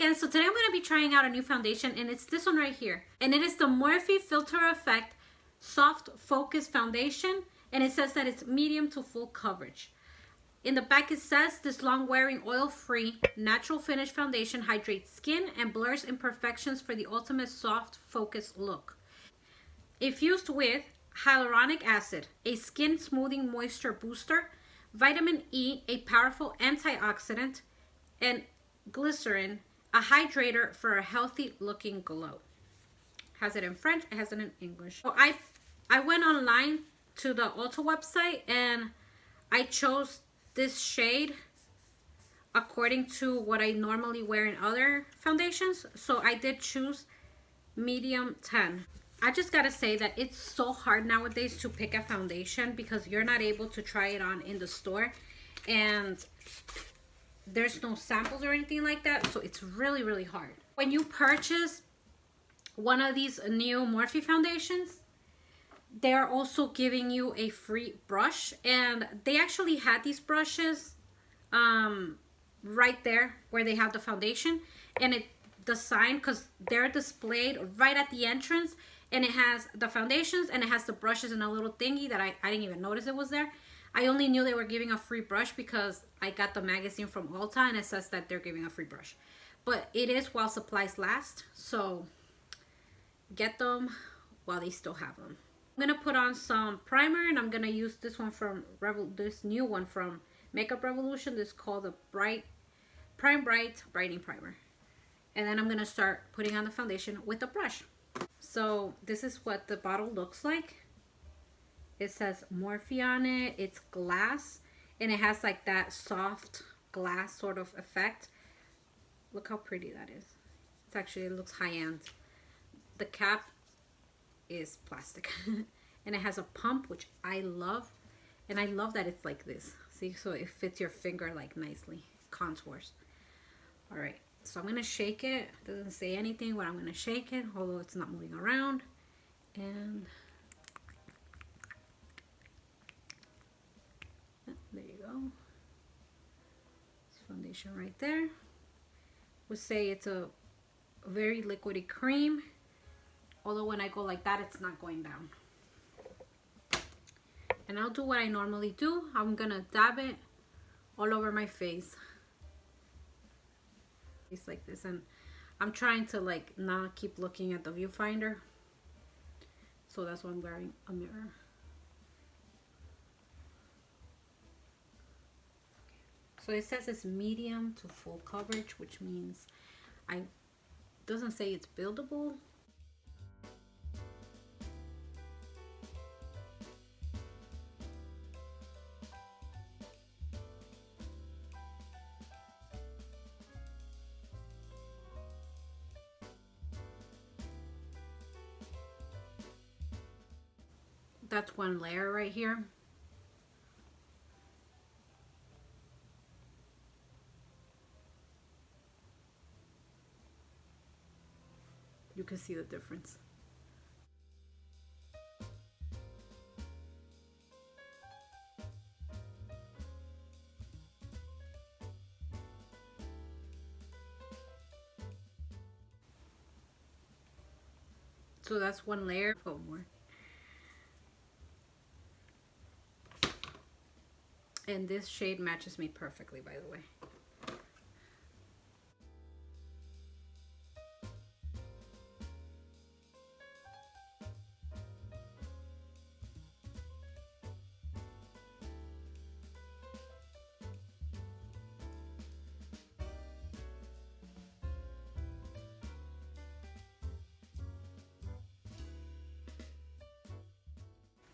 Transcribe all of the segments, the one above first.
again. So today I'm going to be trying out a new foundation, and it's this one right here. And it is the Morphe Filter Effect Soft Focus Foundation, and it says that it's medium to full coverage. In the back it says this long-wearing, oil-free, natural finish foundation hydrates skin and blurs imperfections for the ultimate soft focus look. Infused with hyaluronic acid, a skin smoothing moisture booster, vitamin E, a powerful antioxidant, and glycerin, a hydrator for a healthy looking glow. Has it in French, it has it in English. So I went online to the Ulta website and I chose this shade according to what I normally wear in other foundations. So I did choose medium 10. I just gotta say that it's so hard nowadays to pick a foundation because you're not able to try it on in the store and there's no samples or anything like that, so it's really hard. When you purchase one of these new Morphe foundations, they're also giving you a free brush, and they actually had these brushes right there where they have the foundation, and the sign, because they're displayed right at the entrance, and it has the foundations and it has the brushes in a little thingy that I didn't even notice it was there. I only knew they were giving a free brush because I got the magazine from Ulta and it says that they're giving a free brush. But it is while supplies last, so get them while they still have them. I'm gonna put on some primer, and I'm gonna use this one from this new one from Makeup Revolution. This is called the Prime Bright Brightening Primer. And then I'm gonna start putting on the foundation with a brush. So this is what the bottle looks like. It says Morphe on it. It's glass, and it has like that soft glass sort of effect. Look how pretty that is. It's actually, it looks high-end. The cap is plastic and it has a pump, which I love, and I love that it's like this. See, so it fits your finger like nicely, contours. All right, so I'm gonna shake it. It doesn't say anything, but I'm gonna shake it, although it's not moving around. And there you go. This foundation right there. Would say it's a very liquidy cream, although when I go like that, it's not going down. And I'll do what I normally do. I'm gonna dab it all over my face. It's like this, and I'm trying to like not keep looking at the viewfinder, so that's why I'm wearing a mirror. So it says it's medium to full coverage, which means doesn't say it's buildable. That's one layer right here. You can see the difference. So that's one layer. Oh, more. And this shade matches me perfectly, by the way.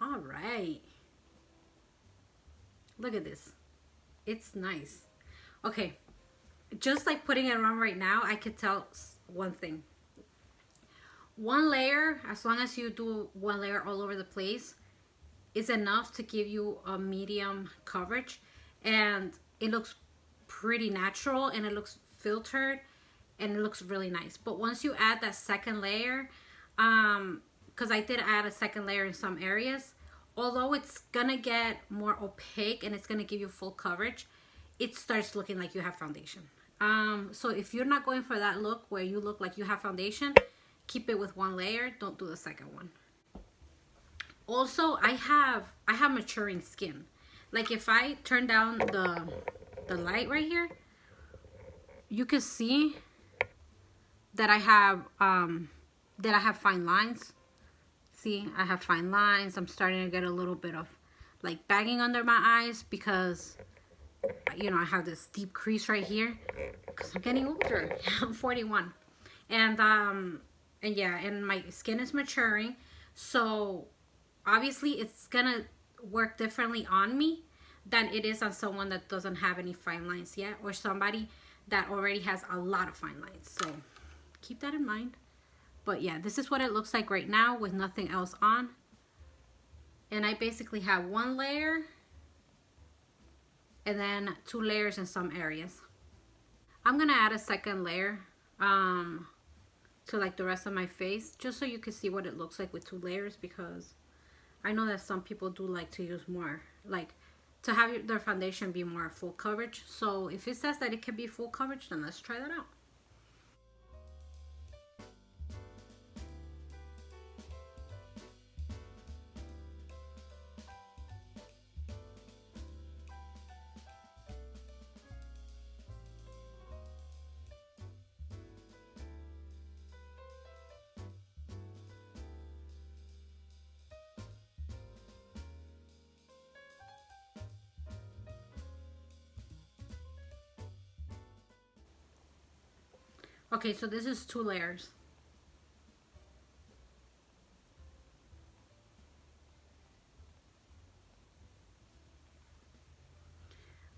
All right. Look at this. It's nice. Okay. Just like putting it on right now, I could tell one thing. One layer, as long as you do one layer all over the place, is enough to give you a medium coverage. And it looks pretty natural, and it looks filtered, and it looks really nice. But once you add that second layer, because I did add a second layer in some areas, although it's gonna get more opaque and it's gonna give you full coverage, it starts looking like you have foundation. So if you're not going for that look where you look like you have foundation, keep it with one layer. Don't do the second one. Also, I have maturing skin. Like if I turn down the light right here, you can see that I have fine lines. See, I have fine lines. I'm starting to get a little bit of like bagging under my eyes because, you know, I have this deep crease right here because I'm getting older. I'm 41, and yeah, and my skin is maturing, so obviously it's gonna work differently on me than it is on someone that doesn't have any fine lines yet, or somebody that already has a lot of fine lines. So keep that in mind. But yeah, this is what it looks like right now with nothing else on. And I basically have one layer and then 2 layers in some areas. I'm gonna add a second layer to like the rest of my face, just so you can see what it looks like with 2 layers, because I know that some people do like to use more, like to have their foundation be more full coverage. So if it says that it can be full coverage, then let's try that out. Okay, so this is 2 layers.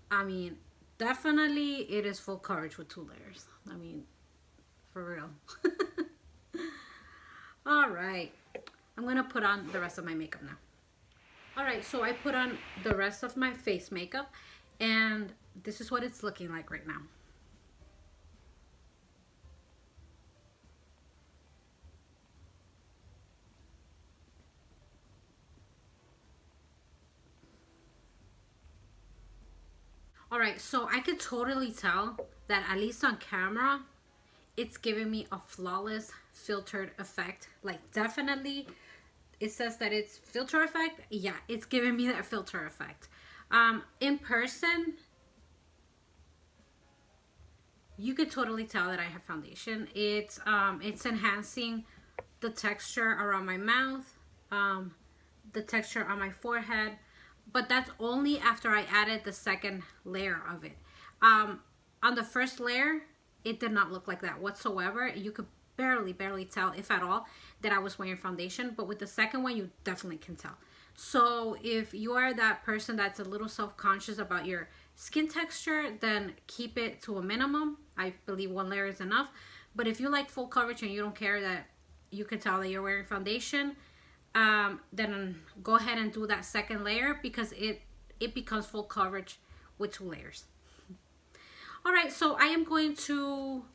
I mean, definitely it is full coverage with 2 layers. I mean, for real. All right, I'm gonna put on the rest of my makeup now. All right, so I put on the rest of my face makeup, and this is what it's looking like right now. All right, so I could totally tell that at least on camera, it's giving me a flawless filtered effect. Like definitely, it says that it's filter effect. Yeah, it's giving me that filter effect. In person, you could totally tell that I have foundation. It's enhancing the texture around my mouth, the texture on my forehead. But that's only after I added the second layer of it. On the first layer, it did not look like that whatsoever. You could barely tell, if at all, that I was wearing foundation. But with the second one, you definitely can tell. So if you are that person that's a little self-conscious about your skin texture, then keep it to a minimum. I believe 1 layer is enough. But if you like full coverage and you don't care that you can tell that you're wearing foundation, then go ahead and do that second layer, because it becomes full coverage with 2 layers. All right, so I am going to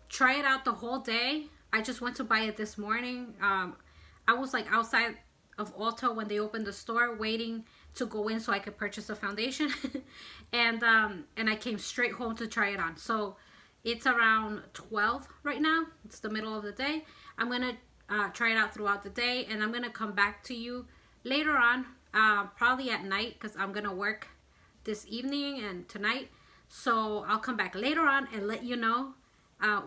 try it out the whole day. I just went to buy it this morning. I was like outside of Ulta when they opened the store, waiting to go in so I could purchase a foundation. and I came straight home to try it on. So it's around 12 right now. It's the middle of the day. I'm gonna try it out throughout the day, and I'm gonna come back to you later on, probably at night, because I'm gonna work this evening and tonight. So I'll come back later on and let you know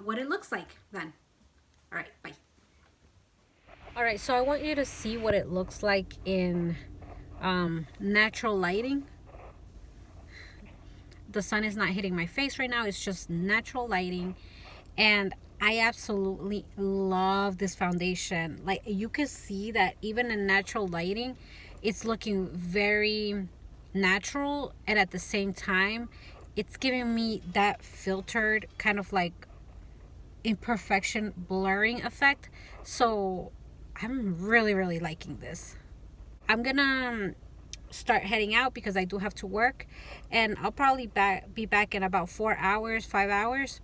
what it looks like then. All right, bye. All right, so I want you to see what it looks like in natural lighting. The sun is not hitting my face right now. It's just natural lighting, and I absolutely love this foundation. Like, you can see that even in natural lighting, it's looking very natural, and at the same time, it's giving me that filtered kind of like imperfection blurring effect. So I'm really liking this. I'm gonna start heading out because I do have to work, and I'll probably be back in about 4 hours, 5 hours,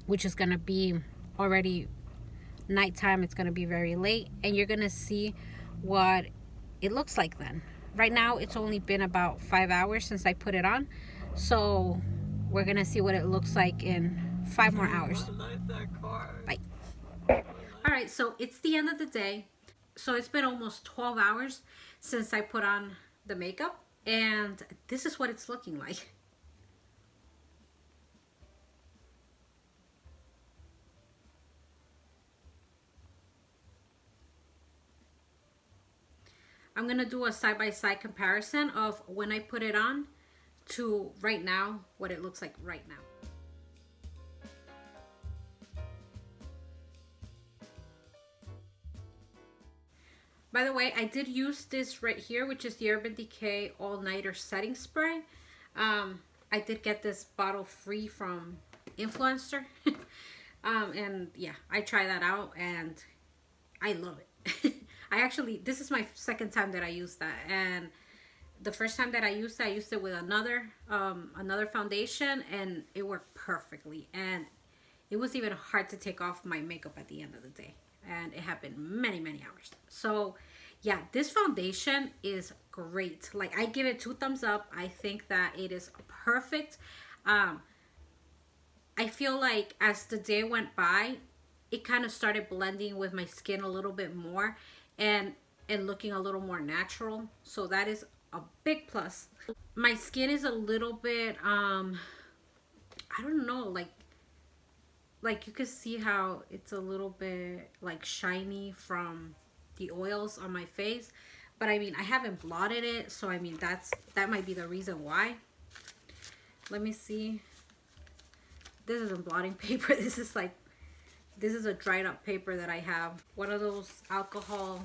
which is gonna be already nighttime. It's gonna be very late, and you're gonna see what it looks like then. Right now, it's only been about 5 hours since I put it on, so we're gonna see what it looks like in 5 more hours. Bye. All right, so it's the end of the day. So it's been almost 12 hours since I put on the makeup, and this is what it's looking like. I'm gonna do a side-by-side comparison of when I put it on to right now, what it looks like right now. By the way, I did use this right here, which is the Urban Decay All Nighter Setting Spray. I did get this bottle free from Influencer. And yeah, I tried that out and I love it. This is my second time that I used that, and the first time that I used it with another foundation, and it worked perfectly, and it was even hard to take off my makeup at the end of the day, and it happened many hours. So yeah, this foundation is great. Like, I give it 2 thumbs up. I think that it is perfect. I feel like as the day went by, it kind of started blending with my skin a little bit more, and looking a little more natural. So that is a big plus. My skin is a little bit I don't know, like you can see how it's a little bit like shiny from the oils on my face, but I mean, I haven't blotted it, so I mean, that might be the reason why. Let me see. This isn't blotting paper. This is a dried up paper that I have. One of those alcohol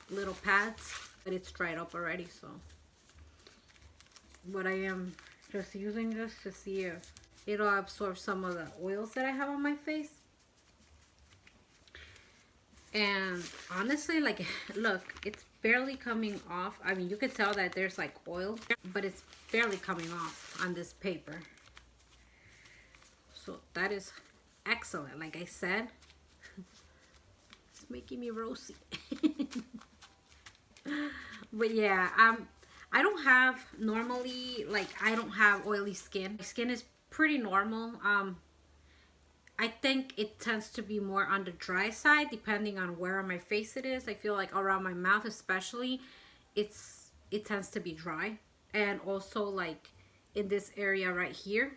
little pads, but it's dried up already. So what I am just using this to see if it'll absorb some of the oils that I have on my face. And honestly, like, look, it's barely coming off. I mean, you can tell that there's like oil, but it's barely coming off on this paper. So that is excellent. Like I said, it's making me rosy. But yeah, I don't have normally, like, I don't have oily skin. My skin is pretty normal. I think it tends to be more on the dry side depending on where on my face it is. I feel like around my mouth especially, it tends to be dry, and also like in this area right here.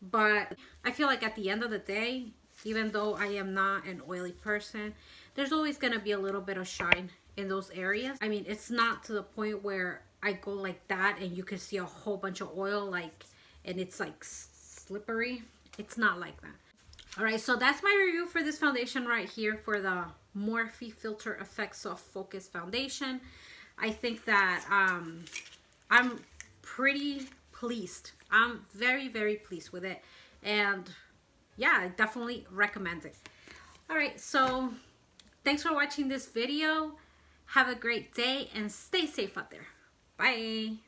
But I feel like at the end of the day, even though I am not an oily person, there's always gonna be a little bit of shine in those areas. I mean, it's not to the point where I go like that and you can see a whole bunch of oil, like, and it's like slippery. It's not like that. All right, so that's my review for this foundation right here, for the Morphe Filter Effect Soft Focus Foundation. I think that I'm pretty pleased. I'm very pleased with it, and yeah, I definitely recommend it. All right, so thanks for watching this video. Have a great day and stay safe out there. Bye.